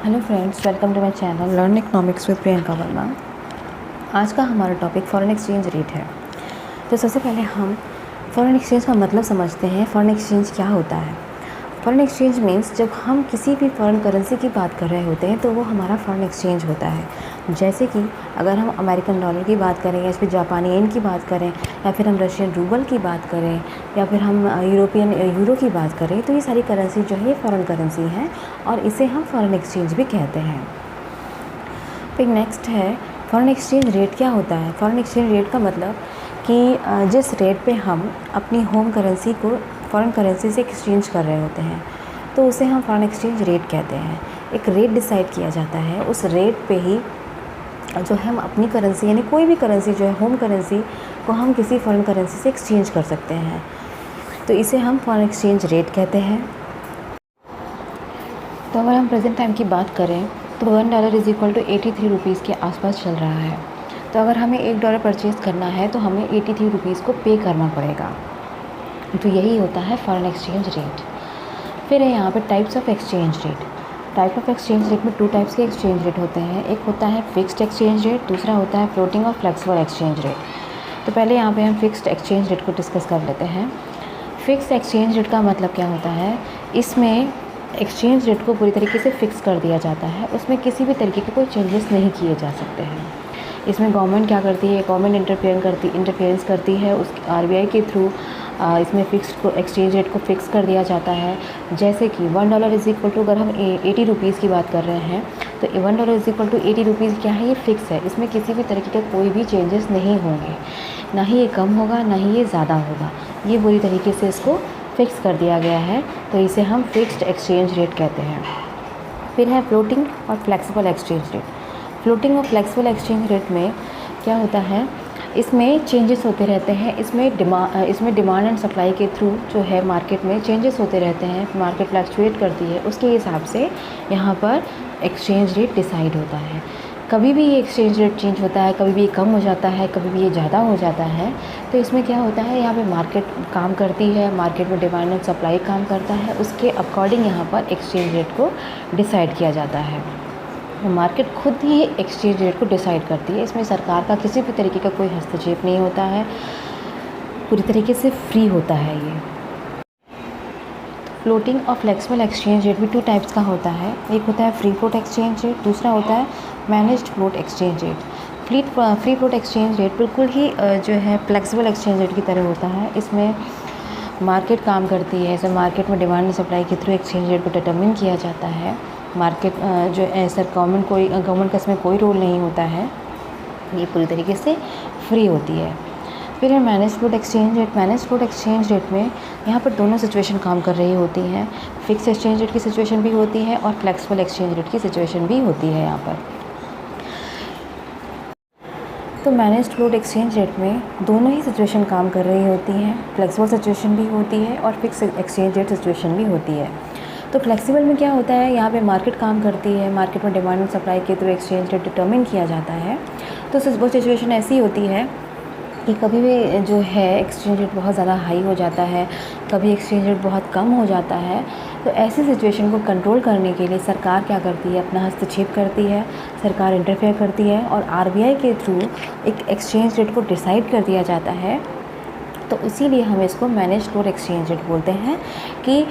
Hello friends, welcome to my channel learn economics with Priyanka Verma. आज का हमारा टॉपिक फॉरेन एक्सचेंज रेट है। तो सबसे पहले हम फॉरेन एक्सचेंज का मतलब समझते हैं। फॉरेन एक्सचेंज क्या होता है? फॉरेन एक्सचेंज मीन्स जब हम किसी भी फॉरेन करेंसी की बात कर रहे होते हैं तो वो हमारा फॉरेन एक्सचेंज होता है। जैसे कि अगर हम अमेरिकन डॉलर की बात करें या फिर जापानी येन की बात करें या फिर हम रशियन रूबल की बात करें या फिर हम यूरोपियन यूरो की बात करें, तो ये सारी करेंसी जो है ये फॉरेन करेंसी है और इसे हम फॉरेन एक्सचेंज भी कहते हैं। फिर नेक्स्ट है फॉरेन एक्सचेंज रेट क्या होता है। फॉरेन एक्सचेंज रेट का मतलब कि जिस रेट पे हम अपनी होम करेंसी को फॉरेन करेंसी से एक्सचेंज कर रहे होते हैं तो उसे हम फॉरेन एक्सचेंज रेट कहते हैं। एक रेट डिसाइड किया जाता है, उस रेट पे ही जो है हम अपनी करेंसी यानी कोई भी करेंसी जो है होम करेंसी को हम किसी फॉरेन करेंसी से एक्सचेंज कर सकते हैं, तो इसे हम फॉरेन एक्सचेंज रेट कहते हैं। तो अगर हम प्रेजेंट टाइम की बात करें तो $1 इज़ इक्वल टू 83 रुपीज़ के आसपास चल रहा है। तो अगर हमें $1 परचेज़ करना है तो हमें 83 रुपीज़ को पे करना पड़ेगा। तो यही होता है फॉरेन एक्सचेंज रेट। फिर है यहाँ पे types of exchange rate. Type of exchange rate में 2 टाइप्स के एक्सचेंज रेट होते हैं। एक होता है फिक्स्ड एक्सचेंज रेट, दूसरा होता है फ्लोटिंग और फ्लेक्सिबल एक्सचेंज रेट। तो पहले यहाँ पे हम फिक्स्ड एक्सचेंज रेट को डिस्कस कर लेते हैं। फिक्स्ड एक्सचेंज रेट का मतलब क्या होता है? इसमें एक्सचेंज रेट को पूरी तरीके से फिक्स कर दिया जाता है, उसमें किसी भी तरीके के कोई चेंजेस नहीं किए जा सकते हैं। इसमें गवर्नमेंट क्या करती है? गवर्नमेंट इंटरफेरेंस करती है उस आरबीआई के थ्रू। इसमें फिक्स्ड को एक्सचेंज रेट को फिक्स कर दिया जाता है। जैसे कि $1 इज़ इक्वल टू, अगर हम 80 रुपीज़ की बात कर रहे हैं तो $1 इज़ इक्वल टू 80 रुपीज़ क्या है? ये फिक्स है, इसमें किसी भी तरीके का कोई भी चेंजेस नहीं होंगे, ना ही ये कम होगा ना ही ये ज़्यादा होगा। ये पूरी तरीके से इसको फिक्स कर दिया गया है, तो इसे हम फिक्स्ड एक्सचेंज रेट कहते हैं। फिर है फ्लोटिंग और फ्लेक्सिबल एक्सचेंज रेट। फ्लोटिंग और फ्लेक्सिबल एक्सचेंज रेट में क्या होता है? इसमें चेंजेस होते रहते हैं। इसमें डिमांड एंड सप्लाई के थ्रू जो है मार्केट में चेंजेस होते रहते हैं, मार्केट फ्लक्चुएट करती है, उसके हिसाब से यहाँ पर एक्सचेंज रेट डिसाइड होता है। कभी भी ये एक्सचेंज रेट चेंज होता है, कभी भी ये कम हो जाता है, कभी भी ये ज़्यादा हो जाता है। तो इसमें क्या होता है? यहाँ पे मार्केट काम करती है, मार्केट में डिमांड एंड सप्लाई काम करता है, उसके अकॉर्डिंग यहाँ पर एक्सचेंज रेट को डिसाइड किया जाता है। मार्केट खुद ही एक्सचेंज रेट को डिसाइड करती है, इसमें सरकार का किसी भी तरीके का कोई हस्तक्षेप नहीं होता है, पूरी तरीके से फ्री होता है ये। फ्लोटिंग और फ्लेक्सिबल एक्सचेंज रेट भी 2 टाइप्स का होता है। एक होता है फ्री फ्लोट एक्सचेंज रेट, दूसरा होता है managed float exchange rate. Free float exchange rate बिल्कुल ही जो है फ्लेक्सिबल एक्सचेंज रेट की तरह होता है। इसमें मार्केट काम करती है, इसमें मार्केट में डिमांड एंड सप्लाई के थ्रू एक्सचेंज रेट को डिटरमिन किया जाता है। मार्केट जो है गवर्नमेंट का इसमें कोई रोल नहीं होता है, ये पूरी तरीके से फ्री होती है। फिर है manage float exchange rate. Manage float exchange rate में यहाँ पर दोनों सिचुएशन काम कर रही होती हैं। फिक्स एक्सचेंज रेट की सिचुएशन भी होती है और फ्लेक्सिबल एक्सचेंज रेट की सिचुएशन भी होती है यहाँ पर। तो मैनेज फ्लोट एक्सचेंज रेट में दोनों ही सिचुएशन काम कर रही होती हैं, फ्लेक्सिबल सिचुएशन भी होती है और फिक्स एक्सचेंज रेट सिचुएशन भी होती है। तो फ्लेक्सिबल में क्या होता है? यहाँ पे मार्केट काम करती है, मार्केट में डिमांड एंड सप्लाई के थ्रू एक्सचेंज रेट डिटरमिन किया जाता है। तो वो सिचुएशन ऐसी होती है कि कभी भी जो है एक्सचेंज रेट बहुत ज़्यादा हाई हो जाता है, कभी एक्सचेंज रेट बहुत कम हो जाता है। तो ऐसी सिचुएशन को कंट्रोल करने के लिए सरकार क्या करती है? अपना हस्तक्षेप करती है, सरकार इंटरफेयर करती है और आरबीआई के थ्रू एक एक्सचेंज रेट को डिसाइड कर दिया जाता है। तो इसीलिए हम इसको मैनेज फ्लोट एक्सचेंज रेट बोलते हैं कि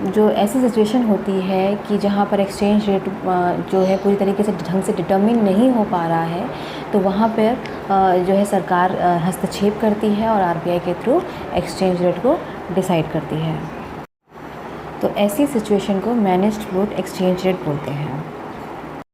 जो ऐसी सिचुएशन होती है कि जहाँ पर एक्सचेंज रेट जो है पूरी तरीके से ढंग से डिटरमिन नहीं हो पा रहा है, तो वहाँ पर जो है सरकार हस्तक्षेप करती है और आरबीआई के थ्रू एक्सचेंज रेट को डिसाइड करती है। तो ऐसी सिचुएशन को मैनेज्ड फ्लोट एक्सचेंज रेट बोलते हैं।